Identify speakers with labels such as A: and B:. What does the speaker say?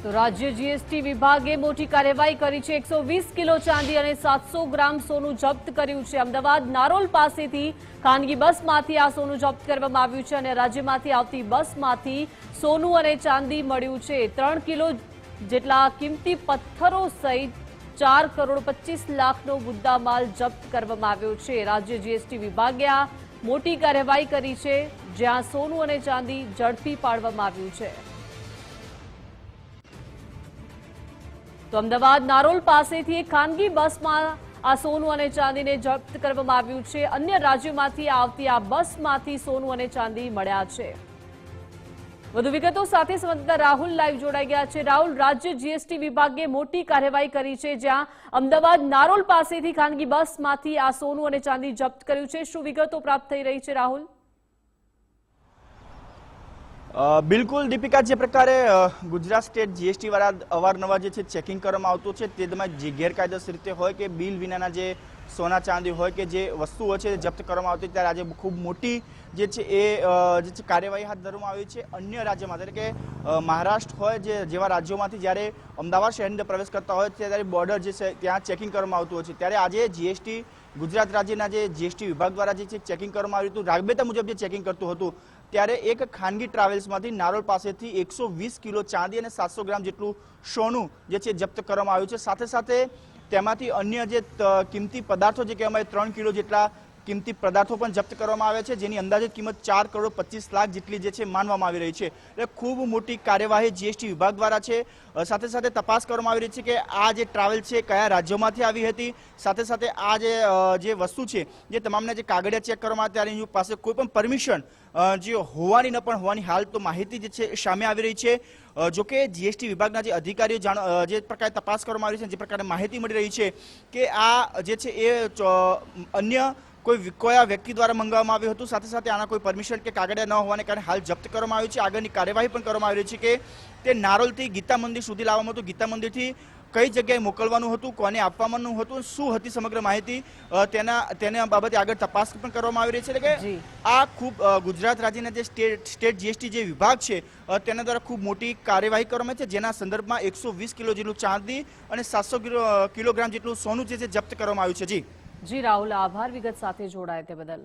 A: તો રાજ્ય જીએસટી વિભાગે મોટી કાર્યવાહી કરી છે। 120 કિલો ચાંદી અને 700 ગ્રામ સોનું જપ્ત કર્યું છે। અમદાવાદ નારોલ પાસેથી ખાનગી બસમાંથી આ સોનું જપ્ત કરવામાં આવ્યું છે અને રાજ્યમાંથી આવતી બસમાંથી સોનું અને ચાંદી મળ્યું છે। 3 કિલો જેટલા કિંમતી પથ્થરો સહિત 4 કરોડ 25 લાખનો મુદ્દામાલ જપ્ત કરવામાં આવ્યો છે। રાજ્ય જીએસટી વિભાગે આ મોટી કાર્યવાહી કરી છે, જ્યાં સોનું અને ચાંદી ઝડપી પાડવામાં આવ્યું છે। તો અમદાવાદ નારોલ પાસેથી એક ખાનગી બસમાં આ સોનું અને ચાંદીને જપ્ત કરવામાં આવ્યું છે। અન્ય રાજ્યોમાંથી આવતી આ બસમાંથી સોનું અને ચાંદી મળ્યા છે। વધુ વિગતો સાથે સંવાદદાતા રાહુલ લાઈવ જોડાઈ ગયા છે। રાહુલ, રાજ્ય જીએસટી વિભાગે મોટી કાર્યવાહી કરી છે, જ્યાં અમદાવાદ નારોલ પાસેથી ખાનગી બસમાંથી આ સોનું અને ચાંદી જપ્ત કર્યું છે। શું વિગતો પ્રાપ્ત થઈ રહી છે, રાહુલ?
B: બિલકુલ દીપિકા, જે પ્રકારે ગુજરાત સ્ટેટ જીએસટી વાળા અવારનવાર જે છે ચેકિંગ કરવામાં આવતું છે, તેમાં જે ગેરકાયદેસર રીતે હોય કે બિલ વિનાના જે સોના ચાંદી હોય કે જે વસ્તુઓ છે જપ્ત કરવામાં આવતી, ત્યારે આજે ખૂબ મોટી જે છે એ જે છે કાર્યવાહી હાથ ધરવામાં આવી છે। અન્ય રાજ્યમાં એટલે કે મહારાષ્ટ્ર હોય જેવા રાજ્યોમાંથી જ્યારે અમદાવાદ શહેરની અંદર પ્રવેશ કરતા હોય ત્યારે બોર્ડર જે છે ત્યાં ચેકિંગ કરવામાં આવતું હોય છે, ત્યારે આજે જીએસટી ગુજરાત રાજ્યના જે જીએસટી વિભાગ દ્વારા જે છે ચેકિંગ કરવામાં આવ્યું હતું। રાબેતા મુજબ જે ચેકિંગ કરતું હતું, ત્યારે એક ખાનગી ટ્રાવેલ્સમાંથી નારોલ પાસેથી 120 કિલો ચાંદી અને 700 ગ્રામ જેટલું સોનું જે છે જપ્ત કરવામાં આવ્યું છે। સાથે સાથે તેમાંથી અન્ય જે કિંમતી પદાર્થો જે કહેવાય 3 કિલો જેટલા કિંમતી પદાર્થો પણ જપ્ત કરવામાં આવ્યા છે, જેની અંદાજિત કિંમત 4 કરોડ 25 લાખ જેટલી જે છે માનવામાં આવી રહી છે। એટલે ખૂબ મોટી કાર્યવાહી જીએસટી વિભાગ દ્વારા છે। સાથે સાથે તપાસ કરવામાં આવી રહી છે કે આ જે ટ્રાવેલ છે કયા રાજ્યોમાંથી આવી હતી, સાથે સાથે આ જે વસ્તુ છે જે તમામના જે કાગળિયા ચેક કરવામાં આવ્યા, ત્યારે એની પાસે કોઈ પણ પરમિશન જે હોવાની ન પણ હોવાની હાલ તો માહિતી જે છે સામે આવી રહી છે। જોકે જીએસટી વિભાગના જે અધિકારીઓ જે પ્રકારે તપાસ કરવામાં આવી છે, જે પ્રકારે માહિતી મળી રહી છે કે આ જે છે એ અન્ય કયા વ્યક્તિ દ્વારા મંગાવવામાં આવ્યું હતું, સાથે સાથે આના કોઈ પરમિશન કે કાગળિયા ન હોવાને કારણે હાલ જપ્ત કરવામાં આવ્યું છે। આગળની કાર્યવાહી પણ કરવામાં આવી રહી છે કે તે નારોલથી ગીતા મંદિર સુધી લાવવામાં હતું, ગીતા મંદિરથી કઈ જગ્યાએ મોકલવાનું હતું, કોને આપવાનું હતું, શું હતી સમગ્ર માહિતી, તેના બાબતે આગળ તપાસ પણ કરવામાં આવી રહી છે। એટલે કે આ ખૂબ ગુજરાત રાજ્યના જે સ્ટેટ જીએસટી જે વિભાગ છે તેના દ્વારા ખૂબ મોટી કાર્યવાહી કરવામાં આવી છે, જેના સંદર્ભમાં 120 કિલો જેટલું ચાંદી અને 700 કિલોગ્રામ જેટલું સોનું જે છે જપ્ત કરવામાં આવ્યું છે। જી
A: રાહુલ, આભાર વિગત સાથે જોડાય તે બદલ।